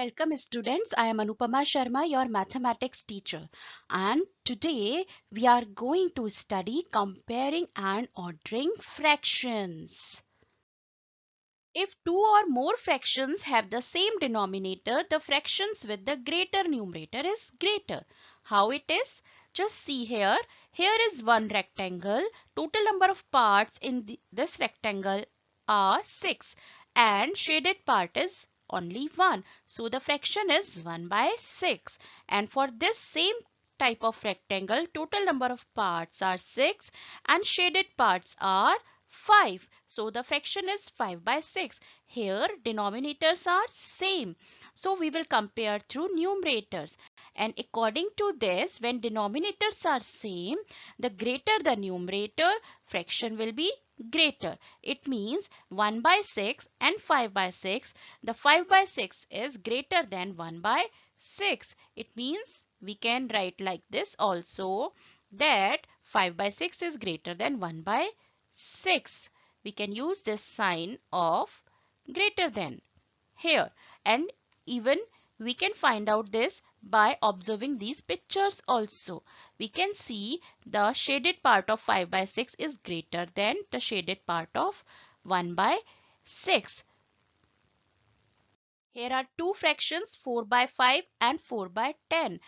Welcome students, I am Anupama Sharma, your mathematics teacher, and today we are going to study comparing and ordering fractions. If two or more fractions have the same denominator, the fractions with the greater numerator is greater. How it is? Just see here. Here is one rectangle. Total number of parts in this rectangle are 6 and shaded part is only 1. So the fraction is 1 by 6. And for this same type of rectangle, total number of parts are 6 and shaded parts are 5. So the fraction is 5 by 6. Here denominators are same. So we will compare through numerators. And according to this, when denominators are same, the greater the numerator, fraction will be greater. It means 1 by 6 and 5 by 6. The 5 by 6 is greater than 1 by 6. It means we can write like this also, that 5 by 6 is greater than 1 by 6. We can use this sign of greater than here, and even we can find out this by observing these pictures also. We can see the shaded part of 5 by 6 is greater than the shaded part of 1 by 6. Here are two fractions, 4 by 5 and 4 by 10.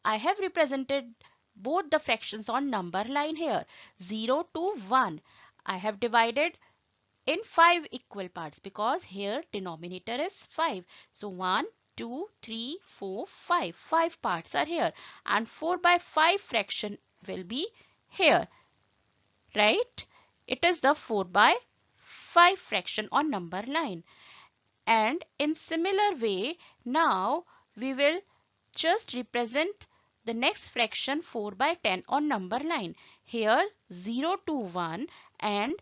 I have represented both the fractions on number line here, 0 to 1. I have divided in 5 equal parts because here denominator is 5. So 1, 2, 3, 4, 5. 5 parts are here and 4 by 5 fraction will be here, right? It is the 4 by 5 fraction on number line. And in similar way, now we will just represent the next fraction 4 by 10 on number line. Here 0 to 1, and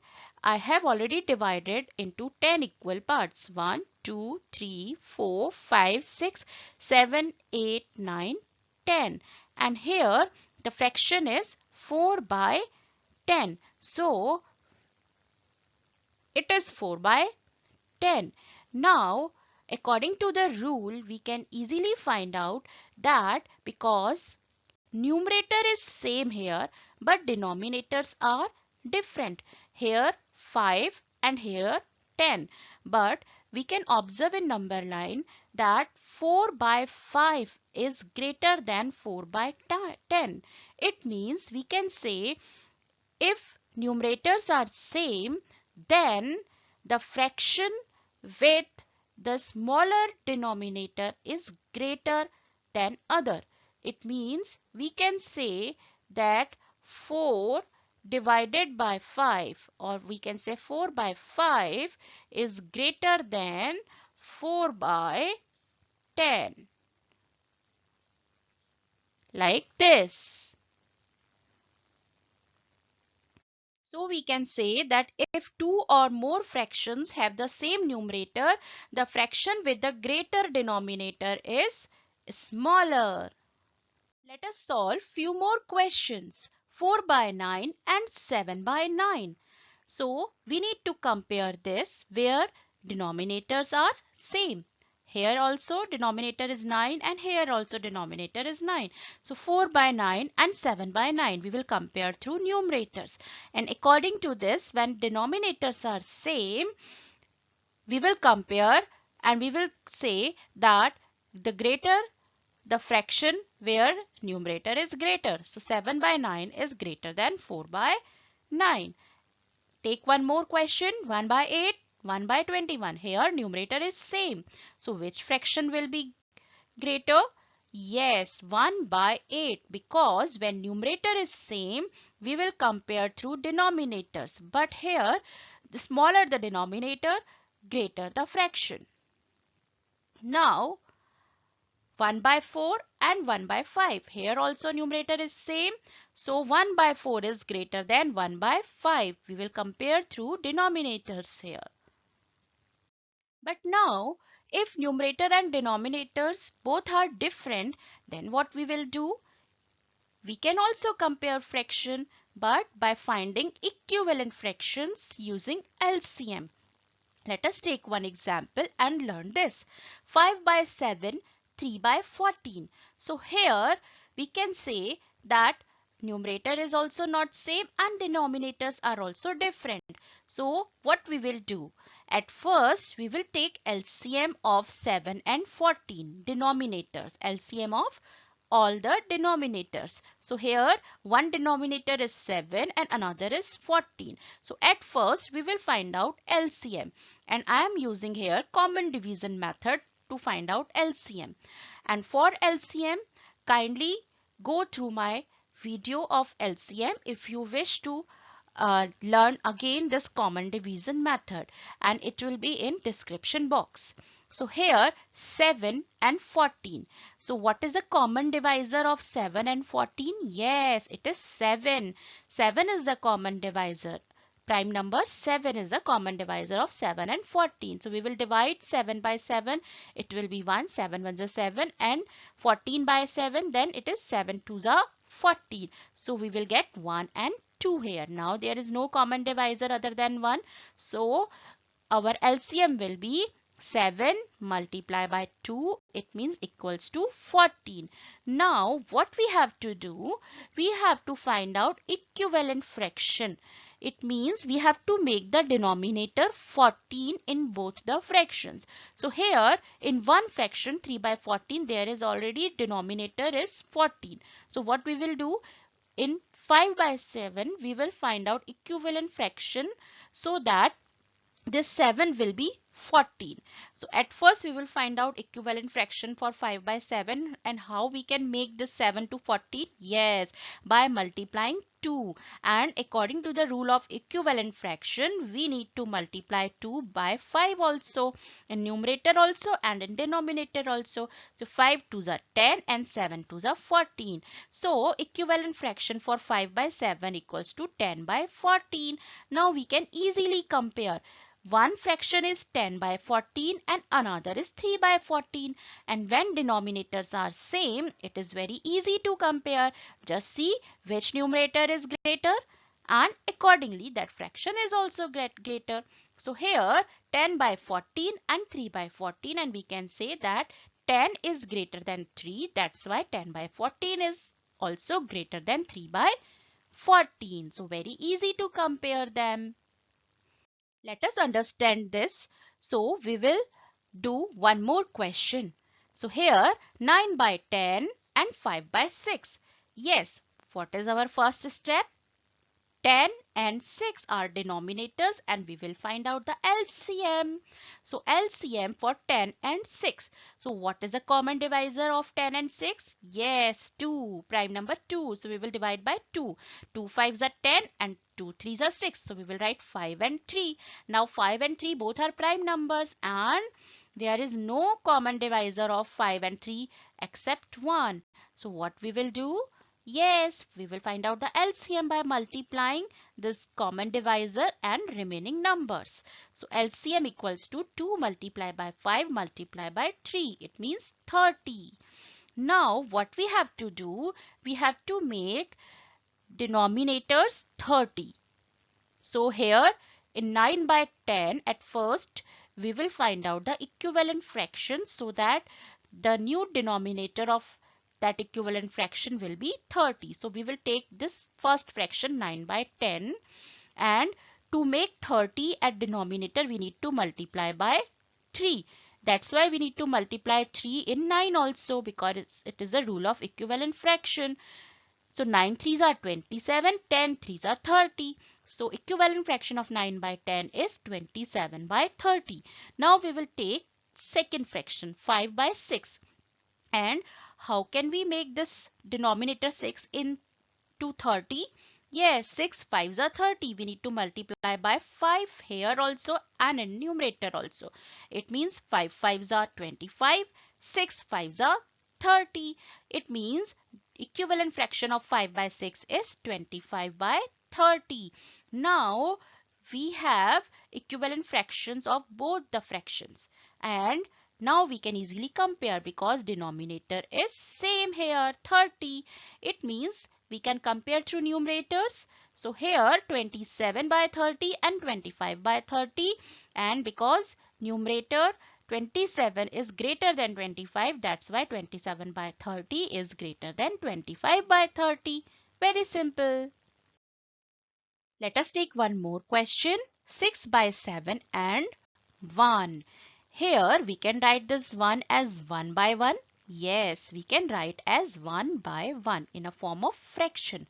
I have already divided into 10 equal parts. 1, 2, 3, 4, 5, 6, 7, 8, 9, 10. And here the fraction is 4 by 10. So it is 4 by 10. Now, according to the rule, we can easily find out that because numerator is same here, but denominators are different. Here 5 and here 10. But we can observe in number line that 4 by 5 is greater than 4 by 10. It means we can say if numerators are same, then the fraction with the smaller denominator is greater than other. It means we can say that 4 divided by 5, or we can say 4 by 5 is greater than 4 by 10. Like this. So we can say that if two or more fractions have the same numerator, the fraction with the greater denominator is smaller. Let us solve few more questions. 4 by 9 and 7 by 9. So we need to compare this where denominators are same. Here also denominator is 9 and here also denominator is 9. So 4 by 9 and 7 by 9 we will compare through numerators. And according to this, when denominators are same, we will compare and we will say that the greater the fraction where numerator is greater. So 7 by 9 is greater than 4 by 9. Take one more question. 1 by 8, 1 by 21. Here numerator is same. So which fraction will be greater? Yes, 1 by 8, because when numerator is same, we will compare through denominators. But here, the smaller the denominator, greater the fraction. Now, 1 by 4 and 1 by 5. Here also numerator is same. So 1 by 4 is greater than 1 by 5. We will compare through denominators here. But now, if numerator and denominators both are different, then what we will do? We can also compare fraction, but by finding equivalent fractions using LCM. Let us take one example and learn this. 5 by 7, 3 by 14. So here we can say that numerator is also not same and denominators are also different. So what we will do? At first we will take LCM of 7 and 14 denominators. LCM of all the denominators. So here one denominator is 7 and another is 14. So at first we will find out LCM, and I am using here common division method to find out LCM. And for LCM, kindly go through my video of LCM if you wish to learn again this common division method, and it will be in description box. So here 7 and 14. So what is the common divisor of 7 and 14? Yes, it is 7. 7 is the common divisor. Prime number 7 is the common divisor of 7 and 14. So we will divide 7 by 7. It will be 1. 7 1 is 7, and 14 by 7. Then it is 7 2 are 14. So we will get 1 and 2 here. Now there is no common divisor other than 1. So our LCM will be 7 multiplied by 2. It means equals to 14. Now what we have to do? We have to find out equivalent fraction. It means we have to make the denominator 14 in both the fractions. So here in one fraction 3 by 14 there is already denominator is 14. So what we will do? In 5 by 7 we will find out equivalent fraction so that this 7 will be 14. So at first we will find out equivalent fraction for 5 by 7, and how we can make this 7 to 14? Yes, by multiplying 2. And according to the rule of equivalent fraction, we need to multiply 2 by 5 also, in numerator also and in denominator also. So 5 2s are 10 and 7 2s are 14. So equivalent fraction for 5 by 7 equals to 10 by 14. Now we can easily compare. One fraction is 10 by 14 and another is 3 by 14. And when denominators are same, it is very easy to compare. Just see which numerator is greater, and accordingly that fraction is also greater. So here 10 by 14 and 3 by 14, and we can say that 10 is greater than 3. That's why 10 by 14 is also greater than 3 by 14. So very easy to compare them. Let us understand this. So we will do one more question. So here 9 by 10 and 5 by 6. Yes, what is our first step? 10 and 6 are denominators, and we will find out the LCM. So LCM for 10 and 6. So what is the common divisor of 10 and 6? Yes, 2. Prime number 2. So we will divide by 2. 2 5s are 10 and 2 3s are 6. So we will write 5 and 3. Now 5 and 3 both are prime numbers, and there is no common divisor of 5 and 3 except 1. So what we will do? Yes, we will find out the LCM by multiplying this common divisor and remaining numbers. So LCM equals to 2 multiplied by 5 multiplied by 3. It means 30. Now what we have to do? We have to make denominators 30. So here in 9 by 10, at first we will find out the equivalent fraction so that the new denominator of that equivalent fraction will be 30. So we will take this first fraction 9 by 10, and to make 30 at denominator we need to multiply by 3. That's why we need to multiply 3 in 9 also, because it is a rule of equivalent fraction. So 9 3s are 27, 10 3s are 30. So equivalent fraction of 9 by 10 is 27 by 30. Now we will take second fraction 5 by 6. And how can we make this denominator 6 into 30? Yes, 6 5s are 30. We need to multiply by 5 here also and in numerator also. It means 5 5s are 25, 6 5s are 30. It means equivalent fraction of 5 by 6 is 25 by 30. Now we have equivalent fractions of both the fractions, and now we can easily compare because denominator is same here 30. It means we can compare through numerators. So here 27 by 30 and 25 by 30, and because numerator 27 is greater than 25, that's why 27 by 30 is greater than 25 by 30. Very simple. Let us take one more question. 6 by 7 and 1. Here we can write this 1 as 1 by 1. Yes, we can write as 1 by 1 in a form of fraction.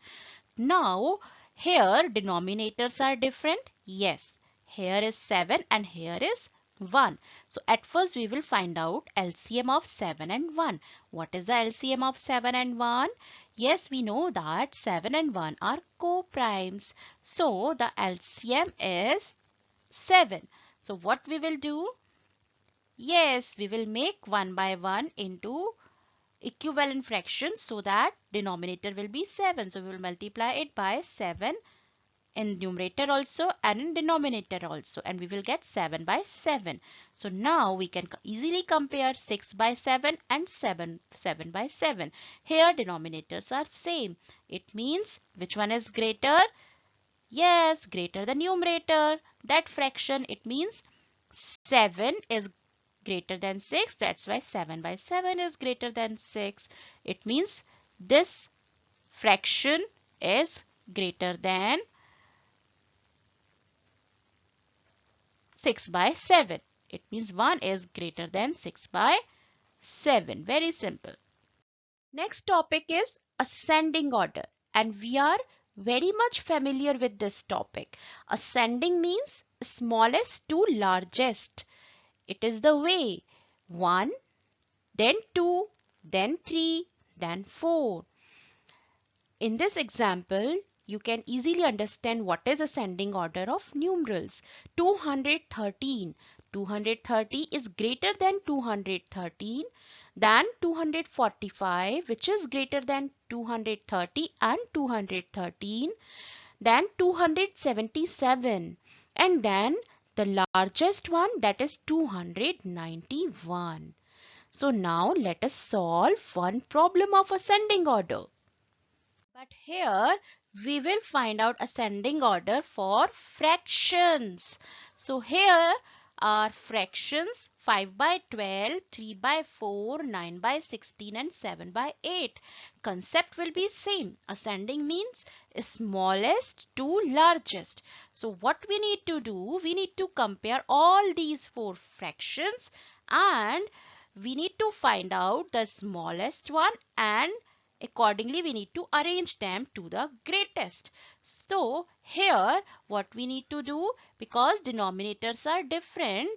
Now, here denominators are different. Yes, here is 7 and here is 1. So, at first we will find out LCM of 7 and 1. What is the LCM of 7 and 1? Yes, we know that 7 and 1 are co-primes. So, the LCM is 7. So, what we will do? Yes, we will make 1 by 1 into equivalent fractions so that denominator will be 7. So we will multiply it by 7 in numerator also and in denominator also, and we will get 7 by 7. So now we can easily compare 6 by 7 and 7 by 7. Here denominators are same. It means which one is greater? Yes, greater the numerator. That fraction, it means 7 is greater than 6. That's why 7 by 7 is greater than 6. It means this fraction is greater than 6 by 7. It means 1 is greater than 6 by 7. Very simple. Next topic is ascending order, and we are very much familiar with this topic. Ascending means smallest to largest. It is the way 1, then 2, then 3, then 4. In this example, you can easily understand what is ascending order of numerals. 213. 230 is greater than 213, than 245, which is greater than 230 and 213, then 277, and then the largest one, that is 291. So now let us solve one problem of ascending order. But here we will find out ascending order for fractions. So here are fractions 5 by 12, 3 by 4, 9 by 16 and 7 by 8. Concept will be same. Ascending means smallest to largest. So what we need to do, we need to compare all these four fractions and we need to find out the smallest one, and accordingly we need to arrange them to the greatest. So here what we need to do, because denominators are different,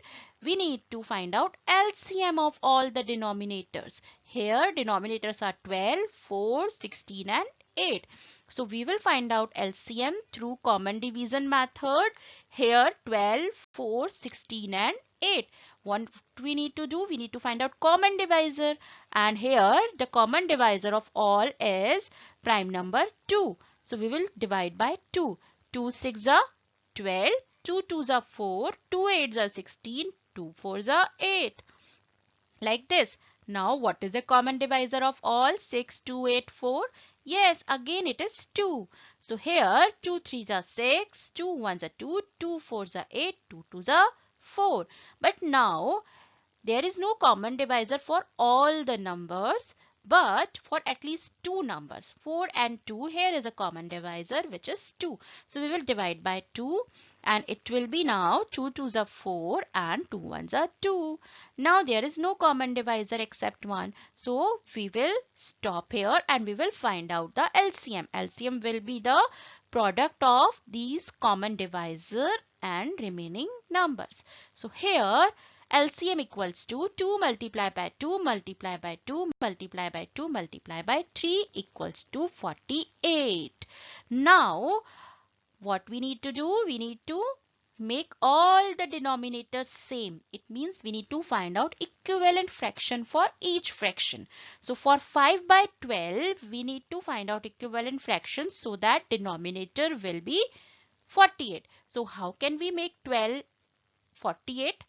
we need to find out LCM of all the denominators. Here denominators are 12, 4, 16 and 8. So we will find out LCM through common division method. Here 12, 4, 16 and 8. What we need to do, we need to find out common divisor, and here the common divisor of all is prime number 2. So we will divide by 2. 2 6 are 12, 2 2s are 4, 2 8s are 16, 2 4s are 8. Like this. Now what is the common divisor of all? 6, 2, 8, 4. Yes, again it is 2. So here 2 3s are 6, 2 1s are 2, 2 4s are 8, 2 2s are 4. But now there is no common divisor for all the numbers, but for at least two numbers, 4 and 2, here is a common divisor which is 2. So we will divide by 2 and it will be now 2 2s are 4 and 2 1s are 2. Now there is no common divisor except 1. So we will stop here and we will find out the LCM. LCM will be the product of these common divisor and remaining numbers. So here LCM equals to 2 multiplied by 2 multiplied by 2 multiplied by 2 multiplied by 3 equals to 48. Now what we need to do? We need to make all the denominators same. It means we need to find out equivalent fraction for each fraction. So for 5 by 12 we need to find out equivalent fractions so that denominator will be 48. So how can we make 12 48?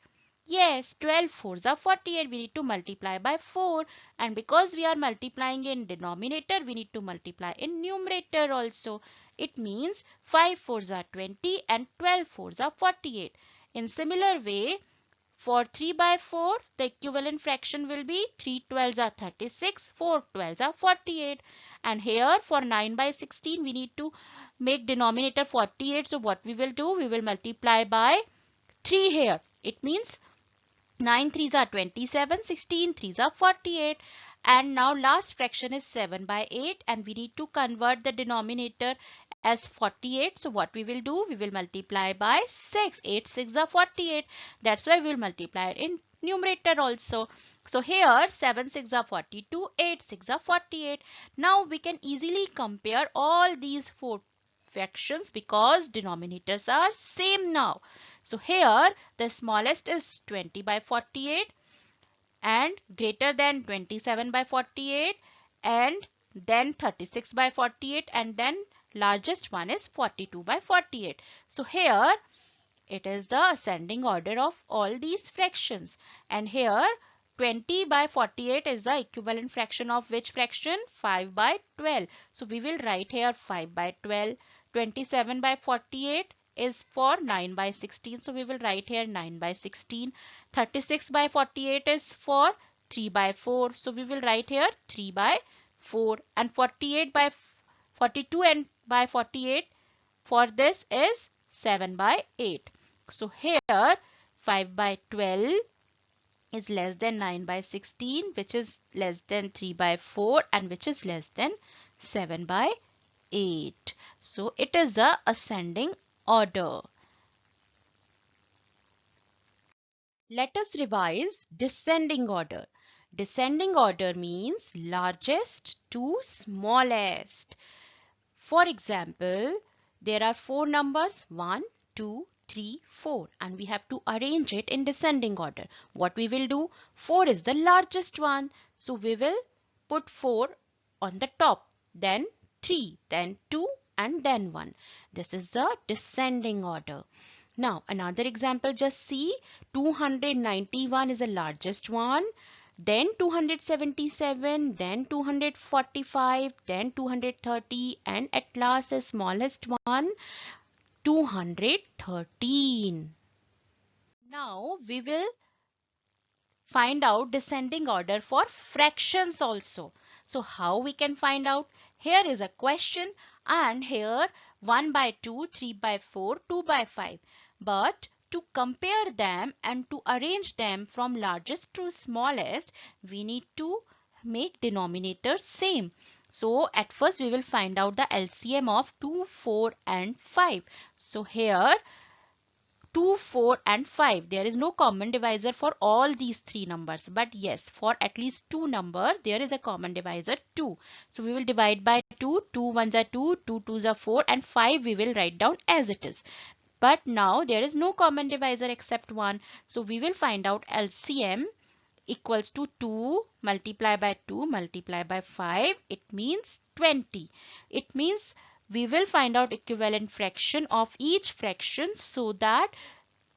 Yes, 12 fours are 48. We need to multiply by 4. And because we are multiplying in denominator, we need to multiply in numerator also. It means 5 fours are 20 and 12 fours are 48. In similar way, for 3 by 4, the equivalent fraction will be 3 twelves are 36, 4 twelves are 48. And here for 9 by 16, we need to make denominator 48. So what we will do? We will multiply by 3 here. It means 9 threes are 27, 16 threes are 48. And now last fraction is 7 by 8 and we need to convert the denominator as 48. So what we will do? We will multiply by 6. 8 6 are 48. That's why we will multiply it in numerator also. So here 7 6 are 42, 8 6 are 48. Now we can easily compare all these four fractions because denominators are same now. So here the smallest is 20 by 48 and greater than 27 by 48 and then 36 by 48 and then largest one is 42 by 48. So here it is the ascending order of all these fractions and here 20 by 48 is the equivalent fraction of which fraction? 5 by 12. So we will write here 5 by 12. 27 by 48 is for 9 by 16. So we will write here 9 by 16. 36 by 48 is for 3 by 4. So we will write here 3 by 4. And 48 by 42 and by 48 for this is 7 by 8. So here 5 by 12 is less than 9 by 16, which is less than 3 by 4 and which is less than 7 by 8. So it is the ascending order. Let us revise descending order. Descending order means largest to smallest. For example, there are four numbers 1, 2, 3, 4 and we have to arrange it in descending order. What we will do? 4 is the largest one. So we will put 4 on the top, then 3, then 2 and then 1. This is the descending order. Now another example, just see 291 is the largest one, then 277, then 245, then 230 and at last the smallest one 213. Now we will find out descending order for fractions also. So how we can find out? Here is a question and here 1 by 2, 3 by 4, 2 by 5. But to compare them and to arrange them from largest to smallest, we need to make denominators same. So at first we will find out the LCM of 2, 4 and 5. So here 2, 4 and 5. There is no common divisor for all these three numbers. But yes, for at least two number, there is a common divisor 2. So we will divide by 2. 2 ones are 2, 2 twos are 4 and 5 we will write down as it is. But now there is no common divisor except 1. So we will find out LCM equals to 2 multiply by 2 multiply by 5. It means 20. It means we will find out equivalent fraction of each fraction so that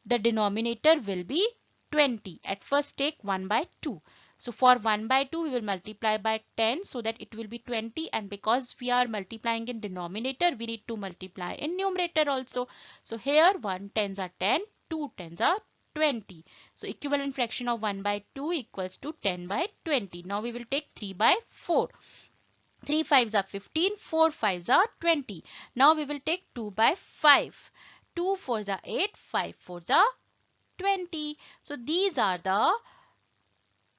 the denominator will be 20. At first take 1 by 2. So for 1 by 2 we will multiply by 10 so that it will be 20 and because we are multiplying in denominator we need to multiply in numerator also. So here 1 tens are 10, 2 tens are 20. So equivalent fraction of 1 by 2 equals to 10 by 20. Now we will take 3 by 4. 3 fives are 15, 4 fives are 20. Now we will take 2 by 5. 2 fours are 8, 5 fours are 20. So these are the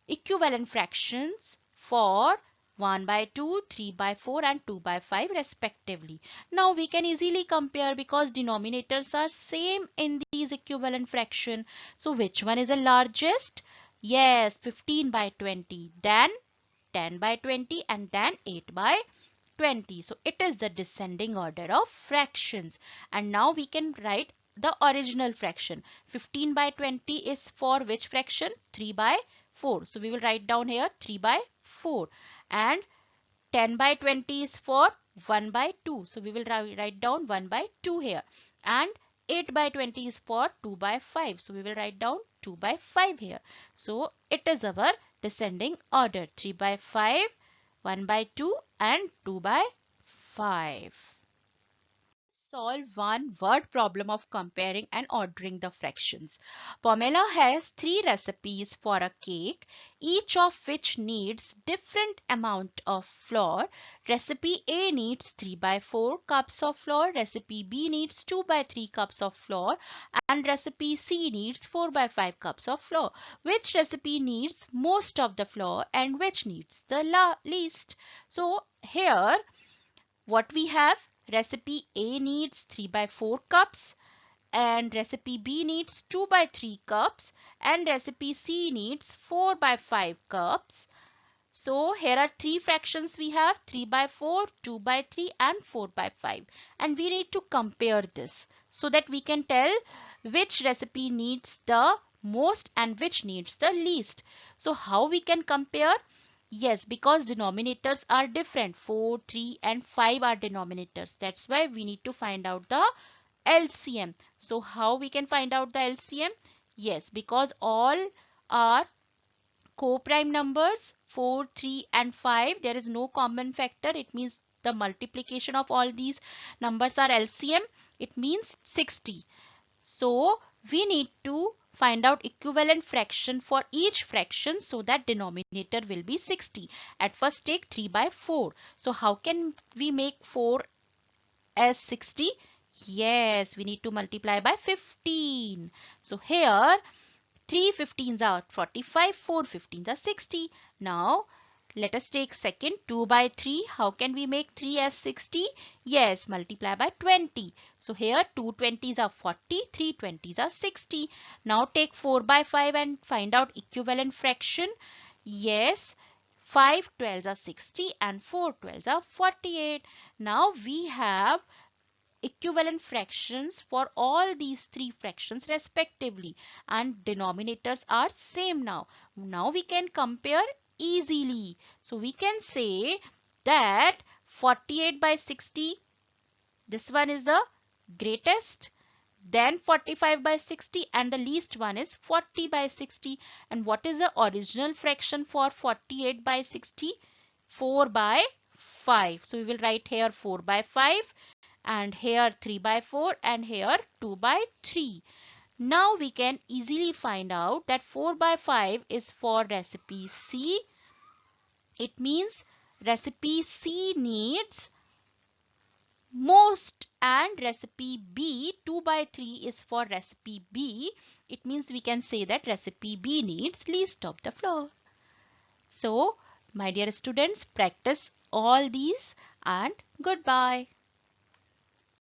equivalent fractions for 1 by 2, 3 by 4 and 2 by 5 respectively. Now we can easily compare because denominators are same in these equivalent fraction. So which one is the largest? Yes, 15 by 20, then 10 by 20 and then 8 by 20. So it is the descending order of fractions. And now we can write the original fraction. 15 by 20 is for which fraction? 3 by 4. So we will write down here 3 by 4. And 10 by 20 is for 1 by 2. So we will write down 1 by 2 here. And 8 by 20 is for 2 by 5. So we will write down 2 by 5 here. So it is our descending order. 3 by 5, 1 by 2 and 2 by 5. Solve one word problem of comparing and ordering the fractions. Pamela has 3 recipes for a cake, each of which needs different amount of flour. Recipe A needs 3 by 4 cups of flour, recipe B needs 2 by 3 cups of flour, and recipe C needs 4 by 5 cups of flour. Which recipe needs most of the flour and which needs the least? So here what we have, recipe A needs 3 by 4 cups and recipe B needs 2 by 3 cups and recipe C needs 4 by 5 cups. So here are 3 fractions we have, 3 by 4, 2 by 3 and 4 by 5, and we need to compare this so that we can tell which recipe needs the most and which needs the least. So how we can compare? Yes, because denominators are different. 4, 3 and 5 are denominators. That's why we need to find out the LCM. So how we can find out the LCM? Yes, because all are co-prime numbers 4, 3 and 5. There is no common factor. It means the multiplication of all these numbers are LCM. It means 60. So we need to find out equivalent fraction for each fraction so that denominator will be 60. At first take 3 by 4. So how can we make 4 as 60? Yes, we need to multiply by 15. So here 3 15s are 45, 4 15s are 60. Now let us take second 2 by 3. How can we make 3 as 60? Yes, multiply by 20. So here 2 20s are 40, 3 20s are 60. Now take 4 by 5 and find out equivalent fraction. Yes, 5 12s are 60 and 4 12s are 48. Now we have equivalent fractions for all these 3 fractions respectively, and denominators are same now. Now we can compare easily. So we can say that 48 by 60, this one is the greatest, then 45 by 60 and the least one is 40 by 60. And what is the original fraction for 48 by 60? 4 by 5. So we will write here 4 by 5 and here 3 by 4 and here 2 by 3. Now we can easily find out that 4 by 5 is for recipe C. It means recipe C needs most, and recipe B 2 by 3 is for recipe B. It means we can say that recipe B needs least of the flour. So my dear students, practice all these and goodbye.